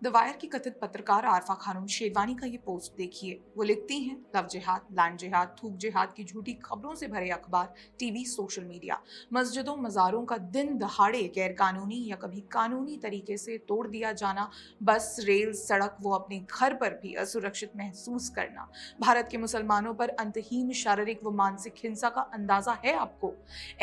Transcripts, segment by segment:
The wire की कथित पत्रकार आरफा खानम शेरवानी का ये पोस्ट देखिए। वो लिखती हैं, लव जिहाद, लैंड जिहाद, थूक जिहाद की झूठी खबरों से भरे अखबार, टीवी, सोशल मीडिया, मस्जिदों मज़ारों का दिन दहाड़े गैर कानूनी या कभी कानूनी तरीके से तोड़ दिया जाना, बस, रेल, सड़क, वो अपने घर पर भी असुरक्षित महसूस करना। भारत के मुसलमानों पर अंतहीन शारीरिक व मानसिक हिंसा का अंदाजा है आपको?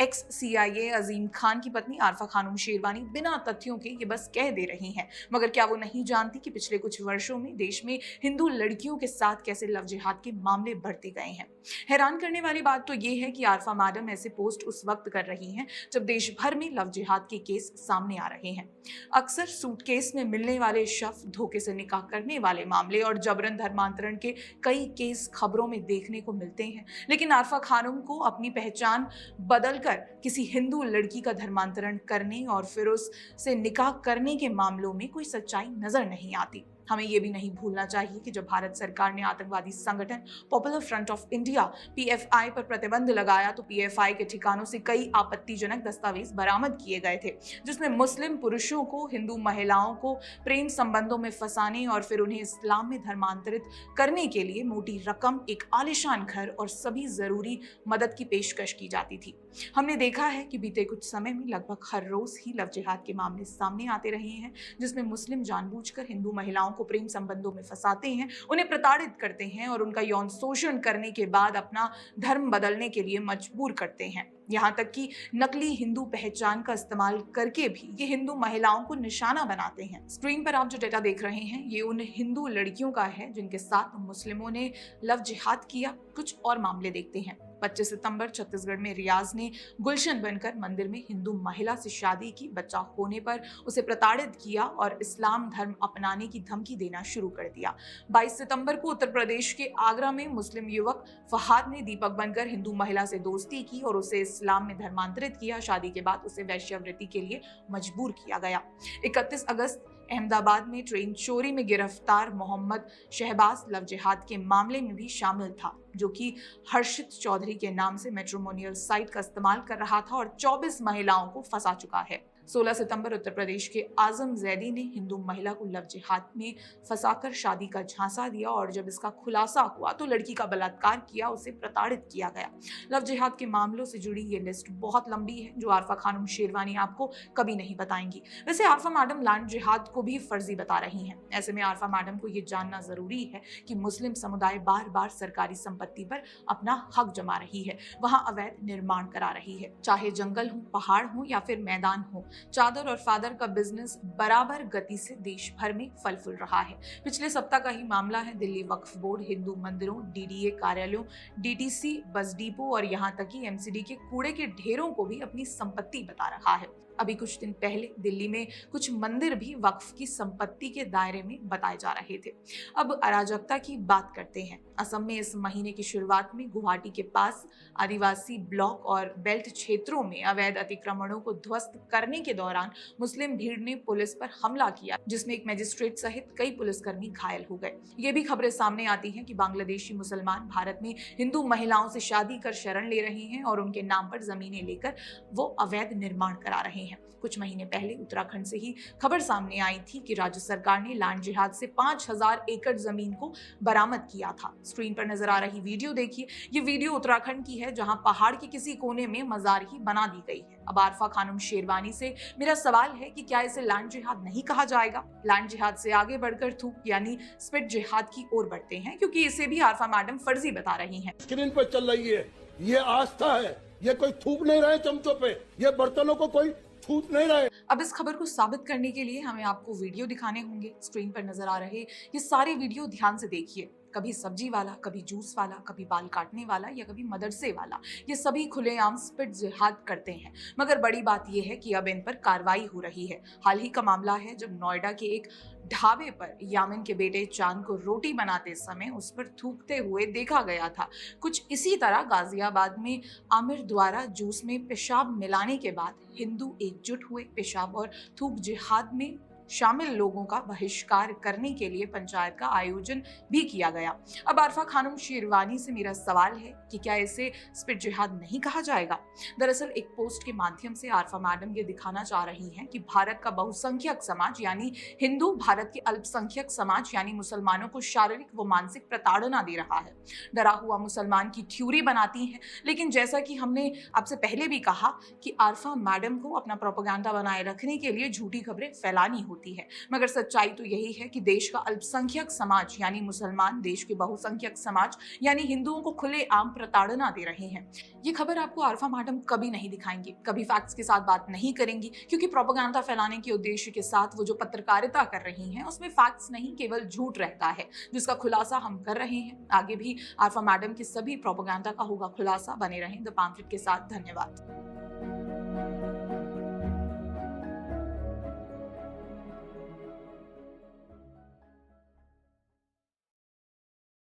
एक्स सीआईए अजीम खान की पत्नी आरफा खानम शेरवानी बिना तथ्यों के ये बस कह दे रही हैं, मगर क्या वो नहीं जानती कि पिछले कुछ वर्षों में देश में हिंदू लड़कियों के साथ कैसे लव जिहाद के मामले बढ़ते गए हैं। हैरान करने वाली बात तो ये है कि आरफा मैडम ऐसे पोस्ट उस वक्त कर रही हैं जब देश भर में लव जिहाद के केस सामने आ रहे हैं। अक्सर सूटकेस में मिलने वाले शव, धोखे से निकाह करने वाले मामले और जबरन धर्मांतरण के कई केस खबरों में देखने को मिलते हैं, लेकिन आरफा खानम को अपनी पहचान बदलकर किसी हिंदू लड़की का धर्मांतरण करने और फिर उससे निकाह करने के मामलों में कोई सच्चाई नजर नहीं आती। हमें यह भी नहीं भूलना चाहिए कि जब भारत सरकार ने आतंकवादी संगठन popular front of India PFI पर प्रतिबंध लगाया तो पीएफआई के ठिकानों से कई आपत्तिजनक दस्तावेज बरामद किए गए थे, जिसमें मुस्लिम पुरुषों को हिंदू महिलाओं को प्रेम संबंधों में फंसाने और फिर उन्हें इस्लाम में धर्मांतरित करने के लिए मोटी रकम, एक आलीशान घर और सभी जरूरी मदद की पेशकश की जाती थी। हमने देखा है कि बीते कुछ समय में लगभग हर रोज ही लव जिहाद के मामले सामने आते रहे हैं, जिसमें मुस्लिम जानबूझकर हिंदू महिलाओं को प्रेम संबंधों में फंसाते हैं, उन्हें प्रताड़ित करते हैं और उनका यौन शोषण करने के बाद अपना धर्म बदलने के लिए मजबूर करते हैं। यहाँ तक कि नकली हिंदू पहचान का इस्तेमाल करके भी ये हिंदू महिलाओं को निशाना बनाते हैं। स्क्रीन पर आप जो डेटा देख रहे हैं ये उन हिंदू लड़कियों का है जिनके साथ मुस्लिमों ने लव जिहाद किया। कुछ और मामले देखते हैं। 25 सितंबर छत्तीसगढ़ में रियाज ने गुलशन बनकर मंदिर में हिंदू महिला से शादी की, बच्चा होने पर उसे प्रताड़ित किया और इस्लाम धर्म अपनाने की धमकी देना शुरू कर दिया। 22 सितंबर को उत्तर प्रदेश के आगरा में मुस्लिम युवक फहाद ने दीपक बनकर हिंदू महिला से दोस्ती की और उसे इस्लाम में धर्मांतरित किया। शादी के बाद उसे वैश्यावृत्ति के लिए मजबूर किया गया। 31 अगस्त अहमदाबाद में ट्रेन चोरी में गिरफ्तार मोहम्मद शहबाज लव जिहाद के मामले में भी शामिल था, जो कि हर्षित चौधरी के नाम से मैट्रिमोनियल साइट का इस्तेमाल कर रहा था और 24 महिलाओं को फंसा चुका है। 16 सितंबर उत्तर प्रदेश के आजम जैदी ने हिंदू महिला को लव जिहाद में फंसाकर शादी का झांसा दिया और जब इसका खुलासा हुआ तो लड़की का बलात्कार किया, उसे प्रताड़ित किया गया। लव जिहाद के मामलों से जुड़ी ये लिस्ट बहुत लंबी है जो आरफा खानम शेरवानी आपको कभी नहीं बताएंगी। वैसे आरफा मैडम लैंड जिहाद को भी फर्जी बता रही हैं। ऐसे में आरफा मैडम को ये जानना जरूरी है कि मुस्लिम समुदाय बार बार सरकारी संपत्ति पर अपना हक जमा रही है, वहां अवैध निर्माण करा रही है, चाहे जंगल हो, पहाड़ हो या फिर मैदान हो। चादर और फादर का बिजनेस बराबर गति से देश भर में फल फूल रहा है। पिछले सप्ताह का ही मामला है दिल्ली वक्फ बोर्ड हिंदू मंदिरों, डीडीए कार्यालयों, डीटीसी बस डिपो और यहाँ तक कि एमसीडी के कूड़े के ढेरों को भी अपनी संपत्ति बता रहा है। अभी कुछ दिन पहले दिल्ली में कुछ मंदिर भी वक्फ की संपत्ति के दायरे में बताए जा रहे थे। अब अराजकता की बात करते हैं। असम में इस महीने की शुरुआत में गुवाहाटी के पास आदिवासी ब्लॉक और बेल्ट क्षेत्रों में अवैध अतिक्रमणों को ध्वस्त करने के दौरान मुस्लिम भीड़ ने पुलिस पर हमला किया, जिसमें एक मजिस्ट्रेट सहित कई पुलिसकर्मी घायल हो गए। ये भी खबरें सामने आती हैं कि बांग्लादेशी मुसलमान भारत में हिंदू महिलाओं से शादी कर शरण ले रहे हैं और उनके नाम पर जमीनें लेकर वो अवैध निर्माण करा रहे हैं। कुछ महीने पहले उत्तराखंड से ही खबर सामने आई थी कि राज्य सरकार ने लैंड जिहाद से 5000 एकड़ जमीन को बरामद किया था। स्क्रीन पर नजर आ रही वीडियो देखिए। ये वीडियो उत्तराखंड की है जहां पहाड़ के किसी कोने में मजार ही बना दी गई है। अब आरफा खानम शेरवानी से मेरा सवाल है कि क्या इसे लैंड जिहाद नहीं कहा जाएगा? लैंड जिहाद से आगे बढ़कर थूक यानी स्पिट जिहाद की ओर बढ़ते हैं, क्योंकि इसे भी आरफा मैडम फर्जी बता रही हैं। स्क्रीन पर चल रही है, ये आस्था है, ये कोई थूक नहीं रहे चमचों पे, ये बर्तनों को कोई छूट नहीं रहे। अब इस खबर को साबित करने के लिए हमें आपको वीडियो दिखाने होंगे। स्क्रीन पर नजर आ रहे ये सारे वीडियो ध्यान से देखिए। कभी सब्जी वाला, कभी जूस वाला, कभी बाल काटने वाला या कभी मदरसे वाला, ये सभी खुलेआम स्पिट जिहाद करते हैं। मगर बड़ी बात यह है कि अब इन पर कार्रवाई हो रही है। हाल ही का मामला है जब नोएडा के एक ढाबे पर यामिन के बेटे चांद को रोटी बनाते समय उस पर थूकते हुए देखा गया था। कुछ इसी तरह गाजियाबाद में आमिर द्वारा जूस में पेशाब मिलाने के बाद हिंदू एकजुट हुए, पेशाब और थूक जिहाद में शामिल लोगों का बहिष्कार करने के लिए पंचायत का आयोजन भी किया गया। अब आरफा खानम शेरवानी से मेरा सवाल है कि क्या इसे स्पिट जिहाद नहीं कहा जाएगा? दरअसल एक पोस्ट के माध्यम से आरफा मैडम ये दिखाना चाह रही हैं कि भारत का बहुसंख्यक समाज यानी हिंदू भारत के अल्पसंख्यक समाज यानी मुसलमानों को शारीरिक व मानसिक प्रताड़ना दे रहा है, डरा हुआ मुसलमान की थ्योरी बनाती हैं। लेकिन जैसा कि हमने आपसे पहले भी कहा कि आरफा मैडम को अपना प्रोपेगेंडा बनाए रखने के लिए झूठी खबरें फैलानी होती है, मगर सच्चाई तो यही है कि देश का अल्पसंख्यक समाज यानी मुसलमान देश के बहुसंख्यक समाज यानी हिंदुओं को खुलेआम प्रताड़ना दे रहे हैं। ये खबर आपको आरफा मैडम कभी नहीं दिखाएंगी, कभी फैक्ट्स के साथ बात नहीं करेंगी, क्योंकि प्रोपेगेंडा फैलाने के उद्देश्य के साथ वो जो पत्रकारिता कर रही हैं उसमें फैक्ट्स नहीं केवल झूठ रहता है, जिसका खुलासा हम कर रहे हैं। आगे भी आरफा मैडम के सभी प्रोपेगेंडा का होगा खुलासा। बने रहें द पैम्फलेट के साथ। धन्यवाद।